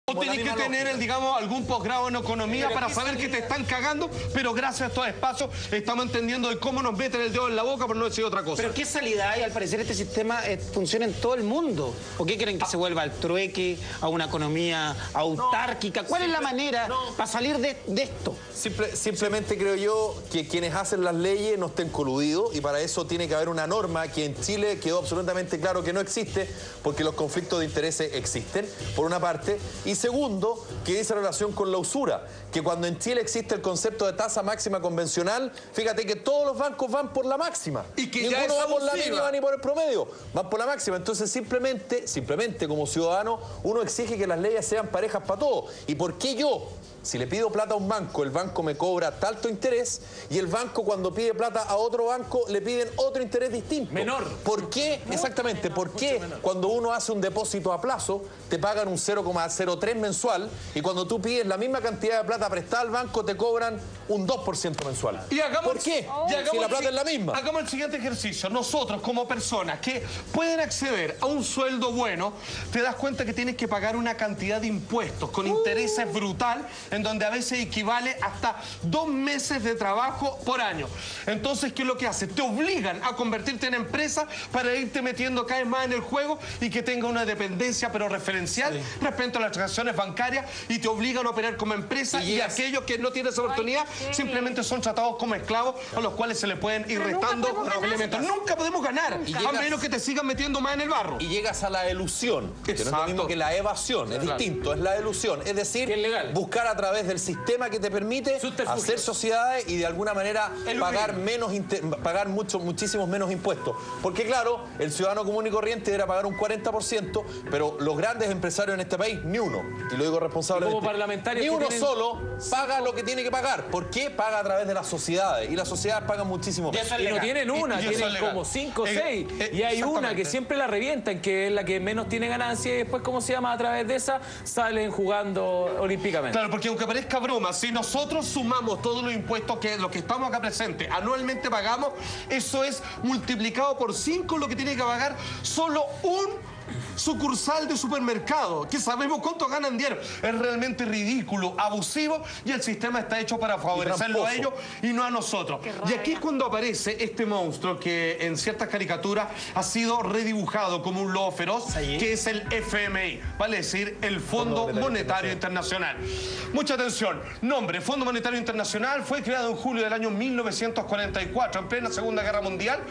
O tenés que tener, digamos, algún posgrado en economía para saber que te están cagando, pero gracias a estos espacios estamos entendiendo de cómo nos meten el dedo en la boca por no decir otra cosa. Pero ¿qué salida hay? Al parecer este sistema funciona en todo el mundo. ¿O qué creen que se vuelva al trueque, a una economía autárquica? ¿Cuál es la manera para salir de esto? Simplemente creo yo que quienes hacen las leyes no estén coludidos y para eso tiene que haber una norma que en Chile quedó absolutamente claro que no existe porque los conflictos de intereses existen, por una parte, y segundo, que dice relación con la usura, que cuando en Chile existe el concepto de tasa máxima convencional, fíjate que todos los bancos van por la máxima. Y que ninguno ya va por la mínima ni por el promedio, van por la máxima. Entonces simplemente como ciudadano, uno exige que las leyes sean parejas para todos. ¿Y por qué yo? Si le pido plata a un banco, el banco me cobra tanto interés y el banco cuando pide plata a otro banco le piden otro interés distinto. Menor. ¿Por qué? Exactamente. ¿Por qué cuando uno hace un depósito a plazo te pagan un 0,03 mensual y cuando tú pides la misma cantidad de plata prestada al banco te cobran un 2% mensual? ¿Por qué? Si la plata es la misma. Hagamos el siguiente ejercicio. Nosotros, como personas que pueden acceder a un sueldo bueno, te das cuenta que tienes que pagar una cantidad de impuestos con intereses brutal, en donde a veces equivale hasta 2 meses de trabajo por año. Entonces, ¿qué es lo que hace? Te obligan a convertirte en empresa para irte metiendo cada vez más en el juego y que tenga una dependencia, pero referencial, respecto a las transacciones bancarias, y te obligan a operar como empresa y aquellos que no tienen esa oportunidad simplemente son tratados como esclavos a los cuales se le pueden ir restando elementos. Nunca podemos ganar, a menos que te sigan metiendo más en el barro. Y llegas a la elusión, que no es lo mismo que la evasión, es distinto, es la elusión. Es decir, buscar a través del sistema que te permite hacer sociedades y de alguna manera pagar muchísimos menos impuestos. Porque claro, el ciudadano común y corriente deberá pagar un 40%, pero los grandes empresarios en este país, ni uno. Y lo digo responsablemente. Como parlamentarios ni uno solo paga lo que tiene que pagar. ¿Por qué? Paga a través de las sociedades. Y las sociedades pagan muchísimo. Y no tienen una, tienen como 5 o 6. Y hay una que siempre la revientan, que es la que menos tiene ganancia y después, ¿cómo se llama? A través de esa salen jugando olímpicamente. Claro, porque aunque parezca broma, si nosotros sumamos todos los impuestos que los que estamos acá presentes anualmente pagamos, eso es multiplicado por 5 lo que tiene que pagar solo un sucursal de supermercado, que sabemos cuánto ganan diario. Es realmente ridículo, abusivo, y el sistema está hecho para favorecerlo a ellos y no a nosotros. Y aquí es cuando aparece este monstruo que en ciertas caricaturas ha sido redibujado como un lobo feroz, que es el FMI, vale decir, el Fondo Monetario Internacional. Mucha atención, nombre, Fondo Monetario Internacional, fue creado en julio del año 1944, en plena Segunda Guerra Mundial,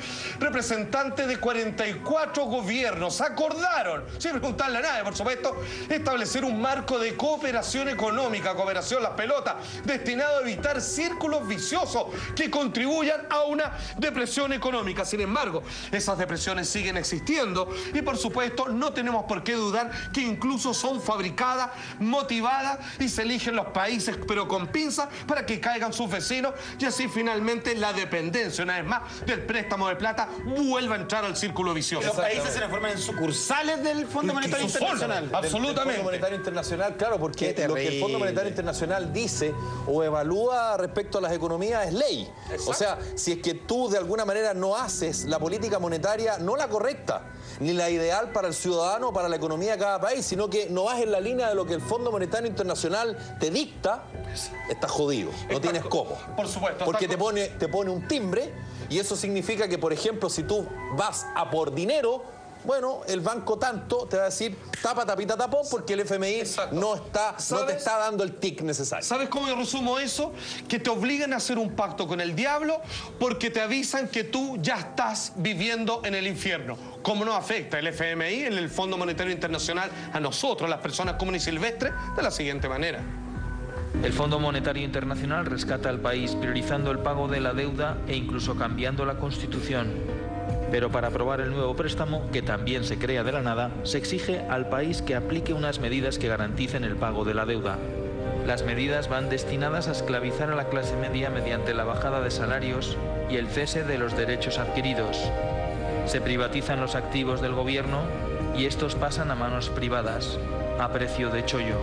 representante de 44 gobiernos, acordaron, sin preguntarle a nadie, por supuesto, establecer un marco de cooperación económica, cooperación las pelotas, destinado a evitar círculos viciosos que contribuyan a una depresión económica. Sin embargo, esas depresiones siguen existiendo y, por supuesto, no tenemos por qué dudar que incluso son fabricadas, motivadas y se eligen los países, pero con pinzas, para que caigan sus vecinos y así finalmente la dependencia, una vez más, del préstamo de plata vuelva a entrar al círculo vicioso. Los países se transforman en sucursales del Fondo Monetario Internacional. Absolutamente. El Fondo Monetario Internacional, claro, porque lo que el Fondo Monetario Internacional dice o evalúa respecto a las economías es ley. Exacto. O sea, si es que tú de alguna manera no haces la política monetaria, no la correcta, ni la ideal para el ciudadano o para la economía de cada país, sino que no vas en la línea de lo que el Fondo Monetario Internacional te dicta, estás jodido, no tienes cómo. Por supuesto. Porque te pone un timbre y eso significa que, por ejemplo, si tú vas a por dinero, bueno, el banco tanto te va a decir tapa, tapita, tapón, porque el FMI no te está dando el tic necesario. ¿Sabes cómo yo resumo eso? Que te obligan a hacer un pacto con el diablo porque te avisan que tú ya estás viviendo en el infierno. ¿Cómo nos afecta el FMI, el Fondo Monetario Internacional, a nosotros, las personas comunes y silvestres? De la siguiente manera. El Fondo Monetario Internacional rescata al país priorizando el pago de la deuda e incluso cambiando la Constitución. Pero para aprobar el nuevo préstamo, que también se crea de la nada, se exige al país que aplique unas medidas que garanticen el pago de la deuda. Las medidas van destinadas a esclavizar a la clase media mediante la bajada de salarios y el cese de los derechos adquiridos. Se privatizan los activos del gobierno y estos pasan a manos privadas, a precio de chollo.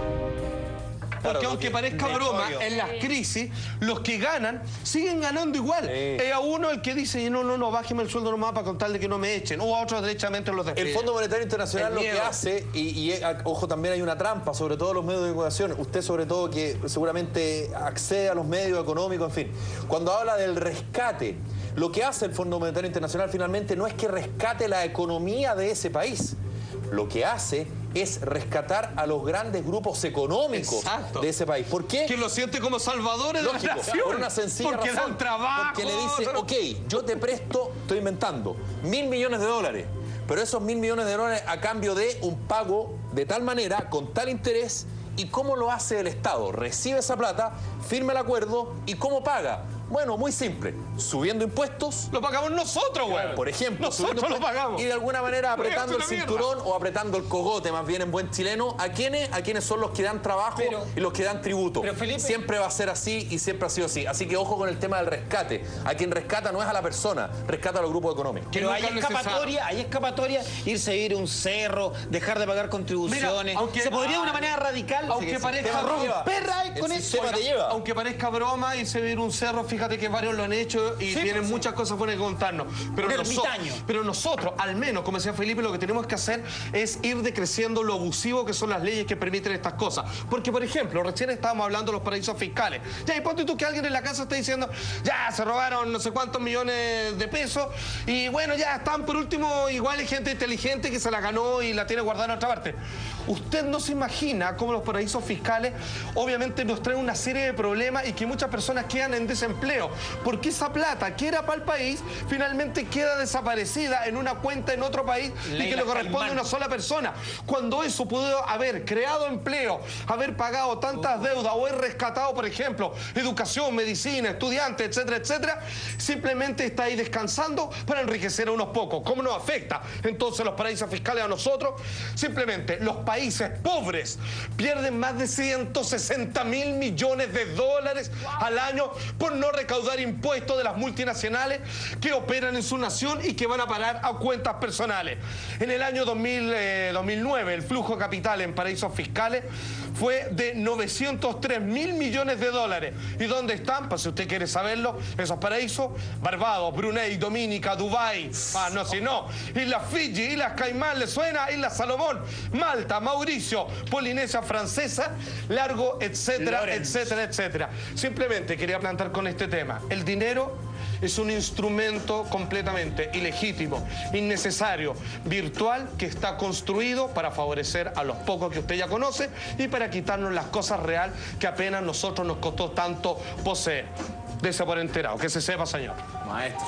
Porque aunque parezca broma, en las crisis, los que ganan siguen ganando igual. Es a uno el que dice, no, bájeme el sueldo nomás para contarle que no me echen. O a otros derechamente los despiden. El Fondo Monetario Internacional lo que hace, y ojo, también hay una trampa, sobre todo los medios de comunicación. Usted sobre todo que seguramente accede a los medios económicos, en fin. Cuando habla del rescate, lo que hace el Fondo Monetario Internacional finalmente no es que rescate la economía de ese país. Lo que hace es rescatar a los grandes grupos económicos de ese país. ¿Por qué? Que lo siente como salvadores de la nación. Por una sencilla porque razón. dan trabajo. Porque le dice, ok, yo te presto, estoy inventando, $1.000 millones. Pero esos $1.000 millones a cambio de un pago de tal manera, con tal interés. ¿Y cómo lo hace el Estado? Recibe esa plata, firma el acuerdo y ¿cómo paga? Bueno, muy simple, subiendo impuestos. Lo pagamos nosotros, güey. Por ejemplo, nosotros lo pagamos. Y de alguna manera apretando el cinturón o apretando el cogote, más bien en buen chileno, ¿a quiénes? A quienes son los que dan trabajo y los que dan tributo. Pero Felipe, siempre va a ser así y siempre ha sido así. Así que ojo con el tema del rescate. A quien rescata no es a la persona, rescata a los grupos económicos. Pero hay escapatoria, irse a vivir a un cerro, dejar de pagar contribuciones. Mira, se podría de una manera radical. Aunque parezca Aunque parezca broma, irse a vivir un cerro, fíjate que varios lo han hecho y tienen muchas cosas buenas que contarnos. Pero nosotros, al menos, como decía Felipe, lo que tenemos que hacer es ir decreciendo lo abusivo que son las leyes que permiten estas cosas. Porque, por ejemplo, recién estábamos hablando de los paraísos fiscales. Ya, y ponte tú que alguien en la casa está diciendo, ya, se robaron no sé cuántos millones de pesos y bueno, ya están, por último, igual hay gente inteligente que se la ganó y la tiene guardada en otra parte. Usted no se imagina cómo los paraísos fiscales obviamente nos traen una serie de problemas y que muchas personas quedan en desempleo. Porque esa plata que era para el país, finalmente queda desaparecida en una cuenta en otro país y que le corresponde a una sola persona. Cuando eso pudo haber creado empleo, haber pagado tantas deudas o haber rescatado, por ejemplo, educación, medicina, estudiantes, etcétera, etcétera, simplemente está ahí descansando para enriquecer a unos pocos. ¿Cómo nos afecta entonces los paraísos fiscales a nosotros? Simplemente los países pobres pierden más de 160.000 millones de dólares al año por no recaudar impuestos de las multinacionales que operan en su nación y que van a parar a cuentas personales. En el año 2009, el flujo de capital en paraísos fiscales fue de 903.000 millones de dólares. ¿Y dónde están? Pues si usted quiere saberlo, esos paraísos: Barbados, Brunei, Dominica, Dubái, Islas Fiji, Islas Caimán, ¿le suena? Islas Salomón, Malta, Mauricio, Polinesia Francesa, largo, etcétera, etcétera, etcétera. Simplemente quería plantear con este tema: el dinero es un instrumento completamente ilegítimo, innecesario, virtual, que está construido para favorecer a los pocos que usted ya conoce y para quitarnos las cosas reales que apenas nosotros nos costó tanto poseer. Dese por enterado, que se sepa, señor. Maestro.